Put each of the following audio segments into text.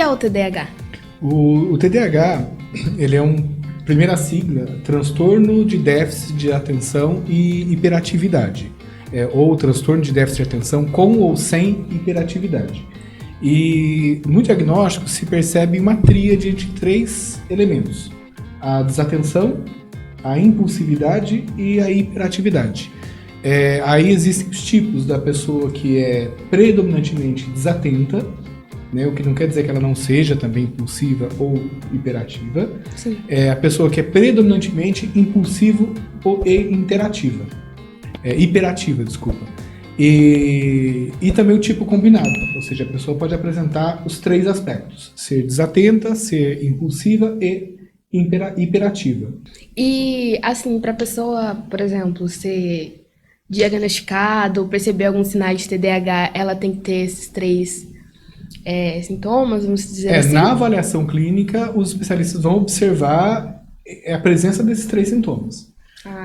é o TDAH? O TDAH, ele é primeira sigla, transtorno de déficit de atenção e hiperatividade. Ou transtorno de déficit de atenção com ou sem hiperatividade. E no diagnóstico se percebe uma tríade de 3 elementos: a desatenção, a impulsividade e a hiperatividade. Aí existem os tipos da pessoa que é predominantemente desatenta, né, o que não quer dizer que ela não seja também impulsiva ou hiperativa. Sim. A pessoa que é predominantemente impulsivo e hiperativa, desculpa. E também o tipo combinado, ou seja, a pessoa pode apresentar os 3 aspectos: ser desatenta, ser impulsiva e hiperativa. E, assim, para a pessoa, por exemplo, ser diagnosticada ou perceber alguns sinais de TDAH, ela tem que ter esses 3 sintomas, vamos dizer assim? Na avaliação clínica, os especialistas vão observar a presença desses 3 sintomas.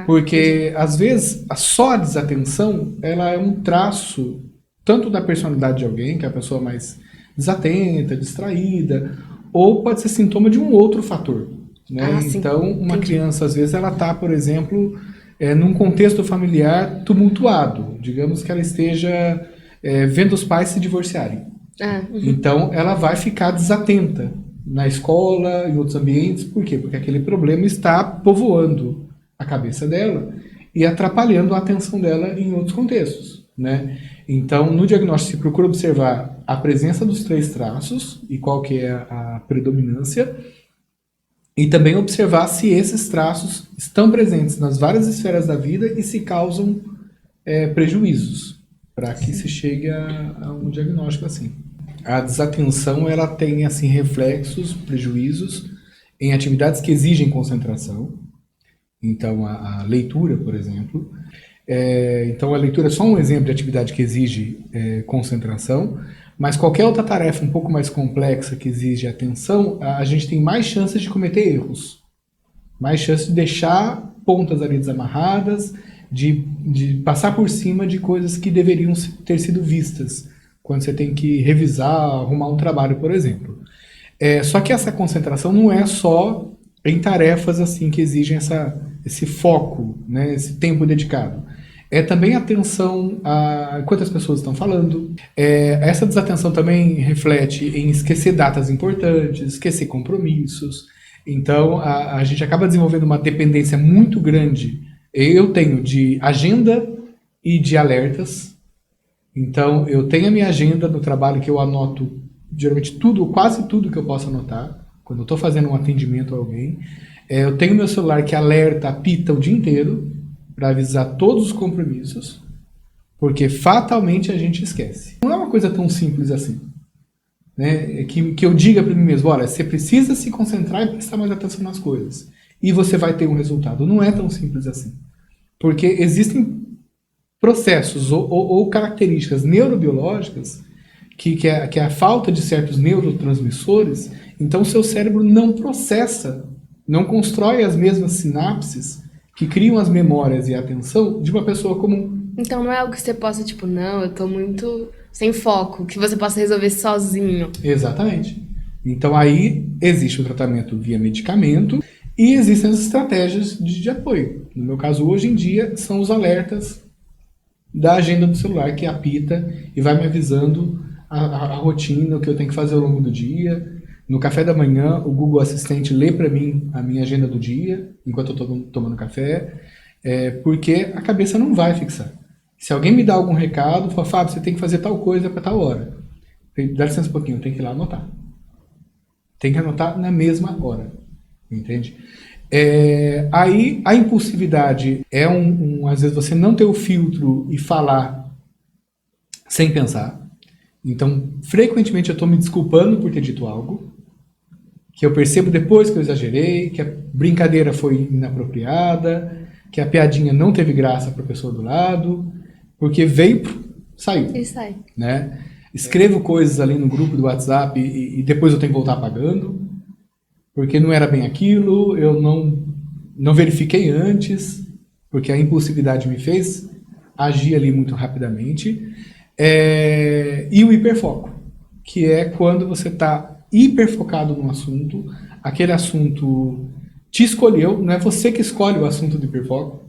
Porque, às vezes, só a desatenção, ela é um traço tanto da personalidade de alguém, que é a pessoa mais desatenta, distraída, ou pode ser sintoma de um outro fator, né? Então, uma criança, às vezes, ela está, por exemplo, num contexto familiar tumultuado. Digamos que ela esteja vendo os pais se divorciarem. Então, ela vai ficar desatenta na escola, em outros ambientes. Por quê? Porque aquele problema está povoando a cabeça dela e atrapalhando a atenção dela em outros contextos, né? Então, no diagnóstico se procura observar a presença dos 3 traços e qual que é a predominância, e também observar se esses traços estão presentes nas várias esferas da vida e se causam prejuízos, para que se chegue a um diagnóstico assim. A desatenção, ela tem assim reflexos, prejuízos em atividades que exigem concentração. Então, a leitura, por exemplo. Então, a leitura é só um exemplo de atividade que exige concentração, mas qualquer outra tarefa um pouco mais complexa que exige atenção, a gente tem mais chances de cometer erros, mais chances de deixar pontas ali desamarradas, de passar por cima de coisas que deveriam ter sido vistas, quando você tem que revisar, arrumar um trabalho, por exemplo. Só que essa concentração não é só em tarefas assim que exigem esse foco, né, esse tempo dedicado. Também atenção a quantas pessoas estão falando. Essa desatenção também reflete em esquecer datas importantes, esquecer compromissos. Então, a gente acaba desenvolvendo uma dependência muito grande. Eu tenho de agenda e de alertas. Então, eu tenho a minha agenda no trabalho que eu anoto, geralmente quase tudo que eu posso anotar, quando eu estou fazendo um atendimento a alguém. Eu tenho meu celular que alerta, apita o dia inteiro, para avisar todos os compromissos, porque fatalmente a gente esquece. Não é uma coisa tão simples assim, né? Que eu diga para mim mesmo: olha, você precisa se concentrar e prestar mais atenção nas coisas, e você vai ter um resultado. Não é tão simples assim, porque existem processos ou características neurobiológicas que é a falta de certos neurotransmissores. Então o seu cérebro não processa, não constrói as mesmas sinapses que criam as memórias e a atenção de uma pessoa comum. Então não é algo que você possa, tipo, não, eu tô muito sem foco, que você possa resolver sozinho. Exatamente. Então aí existe o tratamento via medicamento e existem as estratégias de apoio. No meu caso, hoje em dia, são os alertas da agenda do celular que apita e vai me avisando a rotina, o que eu tenho que fazer ao longo do dia. No café da manhã, o Google Assistente lê para mim a minha agenda do dia, enquanto eu estou tomando café, porque a cabeça não vai fixar. Se alguém me dá algum recado, fala: Fábio, você tem que fazer tal coisa para tal hora. Dá licença um pouquinho, eu tenho que ir lá anotar. Tem que anotar na mesma hora, entende? Aí a impulsividade é às vezes você não ter o filtro e falar sem pensar. Então, frequentemente eu estou me desculpando por ter dito algo, que eu percebo depois que eu exagerei, que a brincadeira foi inapropriada, que a piadinha não teve graça para a pessoa do lado, porque veio, saiu. E sai. Né? Escrevo coisas ali no grupo do WhatsApp e depois eu tenho que voltar apagando, porque não era bem aquilo, eu não verifiquei antes, porque a impulsividade me fez agir ali muito rapidamente. E o hiperfoco, que é quando você está hiperfocado no assunto, aquele assunto te escolheu, não é você que escolhe o assunto do hiperfoco.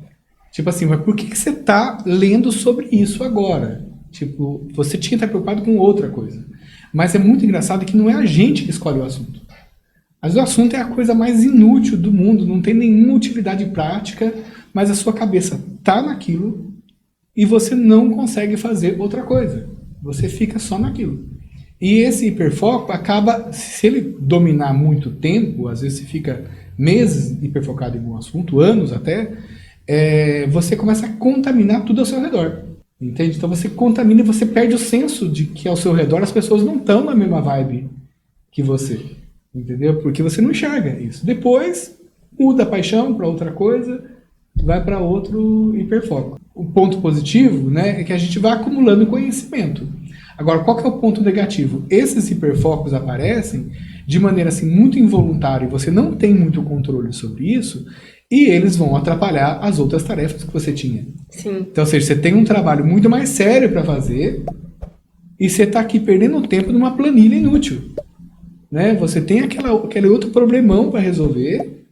Tipo assim, mas por que você está lendo sobre isso agora? Tipo, você tinha que estar preocupado com outra coisa. Mas é muito engraçado que não é a gente que escolhe o assunto. Mas o assunto é a coisa mais inútil do mundo, não tem nenhuma utilidade prática, mas a sua cabeça está naquilo e você não consegue fazer outra coisa. Você fica só naquilo. E esse hiperfoco acaba, se ele dominar muito tempo, às vezes você fica meses hiperfocado em um assunto, anos até, você começa a contaminar tudo ao seu redor. Entende? Então você contamina e você perde o senso de que ao seu redor as pessoas não estão na mesma vibe que você. Entendeu? Porque você não enxerga isso. Depois, muda a paixão para outra coisa, vai para outro hiperfoco. O ponto positivo, né, é que a gente vai acumulando conhecimento. Agora, qual que é o ponto negativo? Esses hiperfocos aparecem de maneira assim, muito involuntária e você não tem muito controle sobre isso e eles vão atrapalhar as outras tarefas que você tinha. Sim. Então, ou seja, você tem um trabalho muito mais sério para fazer e você está aqui perdendo tempo numa planilha inútil. Né? Você tem aquele outro problemão para resolver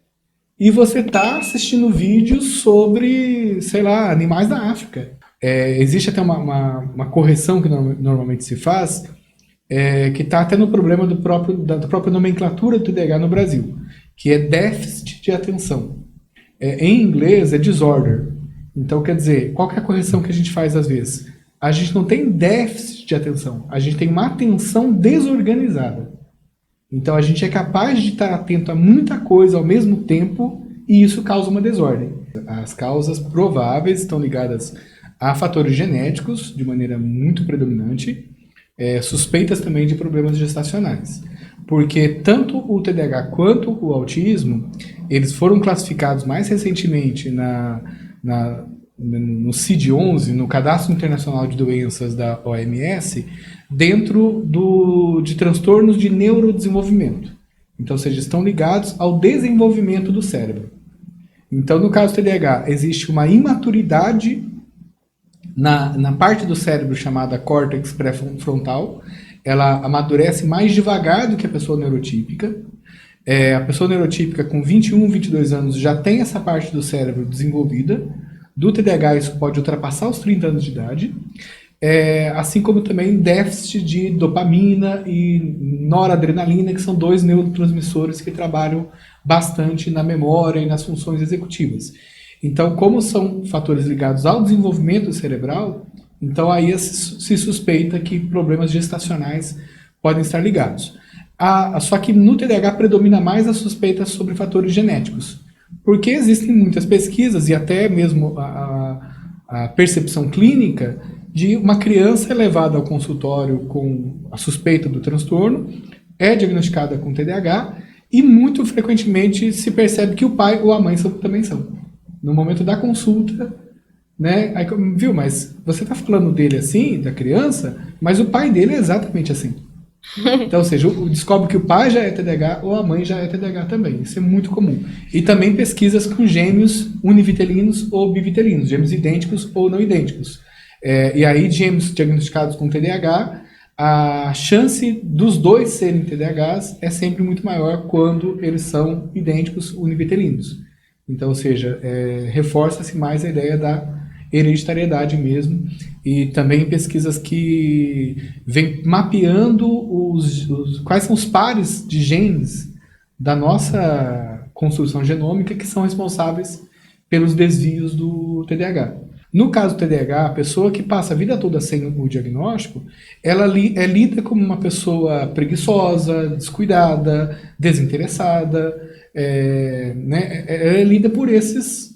e você está assistindo vídeos sobre, sei lá, animais da África. Existe até uma correção que normalmente se faz, que está até no problema da própria nomenclatura do TDAH no Brasil, que é déficit de atenção. Em inglês é disorder. Então, quer dizer, qual que é a correção que a gente faz às vezes? A gente não tem déficit de atenção, a gente tem uma atenção desorganizada. Então a gente é capaz de estar atento a muita coisa ao mesmo tempo e isso causa uma desordem. As causas prováveis estão ligadas a fatores genéticos, de maneira muito predominante, suspeitas também de problemas gestacionais. Porque tanto o TDAH quanto o autismo, eles foram classificados mais recentemente no CID-11, no Cadastro Internacional de Doenças da OMS, dentro de transtornos de neurodesenvolvimento. Então, ou seja, estão ligados ao desenvolvimento do cérebro. Então, no caso do TDAH, existe uma imaturidade na parte do cérebro chamada córtex pré-frontal. Ela amadurece mais devagar do que a pessoa neurotípica. A pessoa neurotípica com 21, 22 anos já tem essa parte do cérebro desenvolvida. Do TDAH isso pode ultrapassar os 30 anos de idade. Assim como também déficit de dopamina e noradrenalina, que são dois neurotransmissores que trabalham bastante na memória e nas funções executivas. Então, como são fatores ligados ao desenvolvimento cerebral, então aí se suspeita que problemas gestacionais podem estar ligados. Só que no TDAH predomina mais a suspeita sobre fatores genéticos, porque existem muitas pesquisas e até mesmo a percepção clínica de uma criança levada ao consultório com a suspeita do transtorno, é diagnosticada com TDAH e muito frequentemente se percebe que o pai ou a mãe também são. No momento da consulta, né? Aí, viu, mas você está falando dele assim, da criança, mas o pai dele é exatamente assim. Então, ou seja, descobre que o pai já é TDAH ou a mãe já é TDAH também. Isso é muito comum. E também pesquisas com gêmeos univitelinos ou bivitelinos, gêmeos idênticos ou não idênticos. E aí, gêmeos diagnosticados com TDAH, a chance dos dois serem TDAHs é sempre muito maior quando eles são idênticos univitelinos. Então, ou seja, reforça-se mais a ideia da hereditariedade mesmo, e também pesquisas que vêm mapeando quais são os pares de genes da nossa construção genômica que são responsáveis pelos desvios do TDAH. No caso do TDAH, a pessoa que passa a vida toda sem o diagnóstico, ela é lida como uma pessoa preguiçosa, descuidada, desinteressada, né? Ela é lida por esses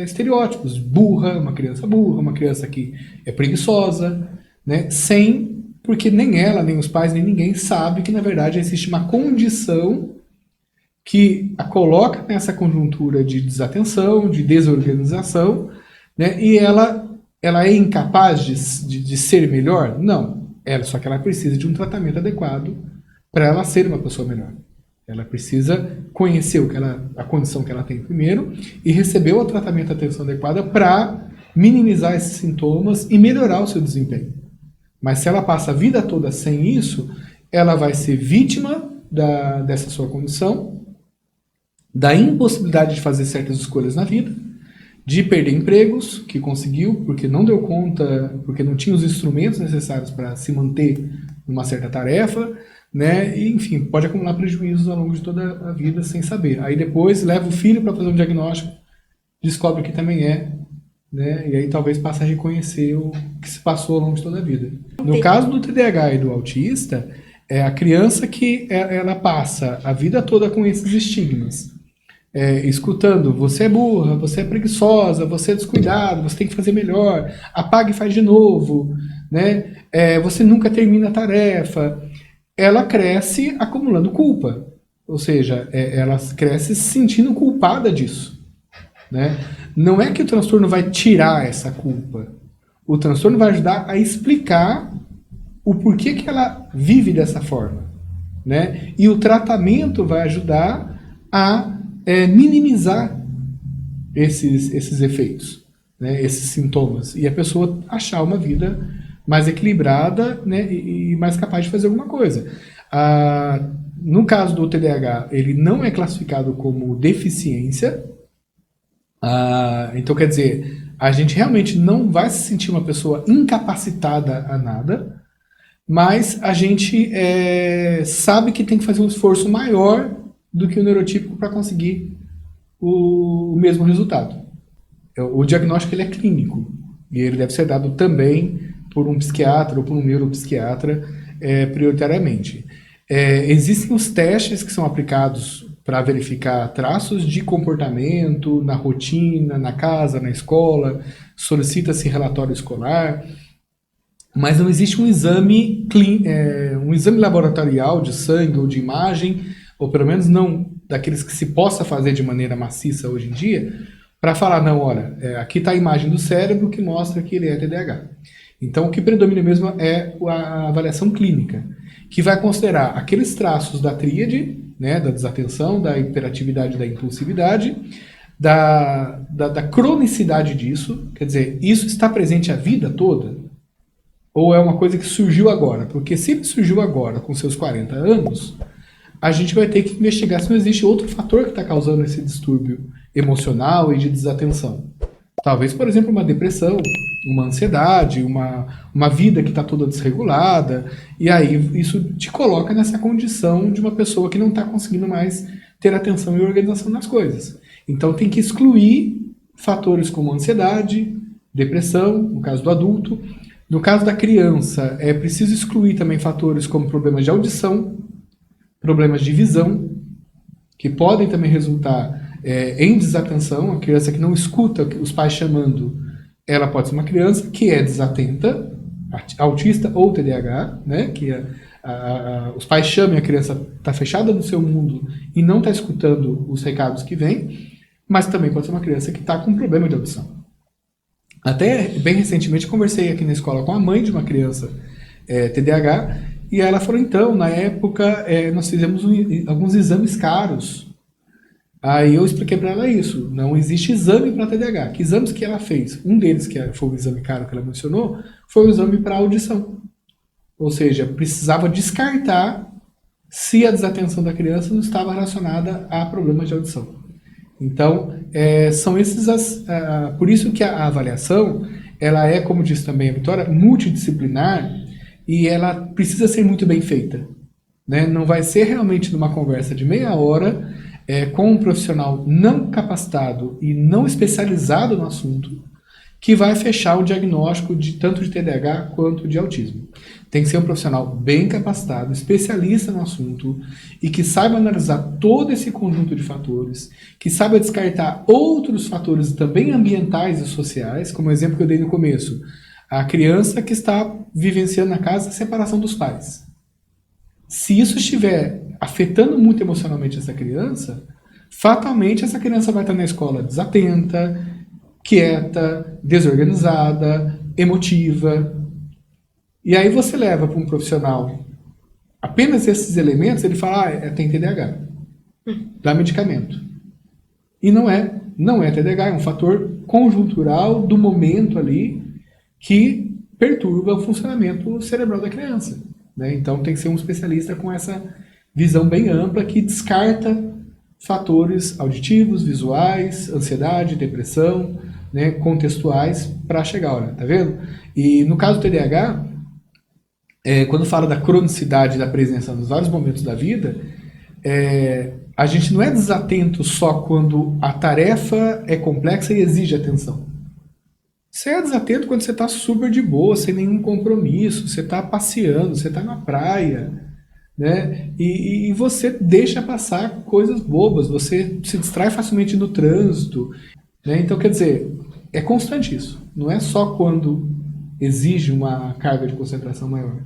estereótipos. Uma criança que é preguiçosa, né? Porque nem ela, nem os pais, nem ninguém sabe que, na verdade, existe uma condição que a coloca nessa conjuntura de desatenção, de desorganização, né? E ela é incapaz de ser melhor? Não. Só que ela precisa de um tratamento adequado para ela ser uma pessoa melhor. Ela precisa conhecer a condição que ela tem primeiro e receber o tratamento e atenção adequada para minimizar esses sintomas e melhorar o seu desempenho. Mas se ela passa a vida toda sem isso, ela vai ser vítima dessa sua condição, da impossibilidade de fazer certas escolhas na vida, de perder empregos que conseguiu porque não deu conta, porque não tinha os instrumentos necessários para se manter numa certa tarefa, né? E, enfim, pode acumular prejuízos ao longo de toda a vida sem saber. Aí depois leva o filho para fazer um diagnóstico, descobre que também é, né? E aí talvez passe a reconhecer o que se passou ao longo de toda a vida. No caso do TDAH e do autista, é a criança que ela passa a vida toda com esses estigmas. Escutando, você é burra, você é preguiçosa, você é descuidado, você tem que fazer melhor, apaga e faz de novo, né? Você nunca termina a tarefa. Ela cresce acumulando culpa, ou seja, ela cresce se sentindo culpada disso, né? Não é que o transtorno vai tirar essa culpa, o transtorno vai ajudar a explicar o porquê que ela vive dessa forma, né? E o tratamento vai ajudar a minimizar esses efeitos, né, esses sintomas, e a pessoa achar uma vida mais equilibrada, né, e mais capaz de fazer alguma coisa. No caso do TDAH, ele não é classificado como deficiência, então quer dizer, a gente realmente não vai se sentir uma pessoa incapacitada a nada, mas a gente sabe que tem que fazer um esforço maior do que o neurotípico para conseguir o mesmo resultado. O diagnóstico ele é clínico e ele deve ser dado também por um psiquiatra ou por um neuropsiquiatra prioritariamente. Existem os testes que são aplicados para verificar traços de comportamento na rotina, na casa, na escola, solicita-se relatório escolar, mas não existe um exame laboratorial de sangue ou de imagem, ou pelo menos não daqueles que se possa fazer de maneira maciça hoje em dia, para falar, não, olha, aqui está a imagem do cérebro que mostra que ele é TDAH. Então, o que predomina mesmo é a avaliação clínica, que vai considerar aqueles traços da tríade, né, da desatenção, da hiperatividade, da impulsividade, da cronicidade disso, quer dizer, isso está presente a vida toda? Ou é uma coisa que surgiu agora? Porque se surgiu agora, com seus 40 anos, a gente vai ter que investigar se não existe outro fator que está causando esse distúrbio emocional e de desatenção. Talvez, por exemplo, uma depressão, uma ansiedade, uma vida que está toda desregulada, e aí isso te coloca nessa condição de uma pessoa que não está conseguindo mais ter atenção e organização nas coisas. Então tem que excluir fatores como ansiedade, depressão, no caso do adulto. No caso da criança, é preciso excluir também fatores como problemas de audição, problemas de visão, que podem também resultar em desatenção. A criança que não escuta os pais chamando, ela pode ser uma criança que é desatenta, autista ou TDAH, né? Que os pais chamam e a criança está fechada no seu mundo e não está escutando os recados que vêm, mas também pode ser uma criança que está com problema de audição. Até bem recentemente conversei aqui na escola com a mãe de uma criança TDAH, e ela falou, então, na época nós fizemos alguns exames caros. Aí eu expliquei para ela isso, não existe exame para TDAH. Que exames que ela fez? Um deles, que foi o exame caro que ela mencionou, foi o exame para audição. Ou seja, precisava descartar se a desatenção da criança não estava relacionada a problemas de audição. Então, são esses por isso que a avaliação, ela é, como disse também a Vitória, multidisciplinar, e ela precisa ser muito bem feita, né? Não vai ser realmente numa conversa de meia hora com um profissional não capacitado e não especializado no assunto que vai fechar o diagnóstico tanto de TDAH quanto de autismo. Tem que ser um profissional bem capacitado, especialista no assunto e que saiba analisar todo esse conjunto de fatores, que saiba descartar outros fatores também ambientais e sociais, como o exemplo que eu dei no começo. A criança que está vivenciando na casa a separação dos pais. Se isso estiver afetando muito emocionalmente essa criança, fatalmente essa criança vai estar na escola desatenta, quieta, desorganizada, emotiva. E aí você leva para um profissional apenas esses elementos, ele fala, tem TDAH. Dá medicamento. E não é TDAH, é um fator conjuntural do momento ali que perturba o funcionamento cerebral da criança, né? Então tem que ser um especialista com essa visão bem ampla que descarta fatores auditivos, visuais, ansiedade, depressão, né, contextuais para chegar, olha, tá vendo? E no caso do TDAH, quando fala da cronicidade da presença nos vários momentos da vida, a gente não é desatento só quando a tarefa é complexa e exige atenção. Você é desatento quando você está super de boa, sem nenhum compromisso, você está passeando, você está na praia, né? E você deixa passar coisas bobas, você se distrai facilmente no trânsito, né? Então, quer dizer, é constante isso. Não é só quando exige uma carga de concentração maior.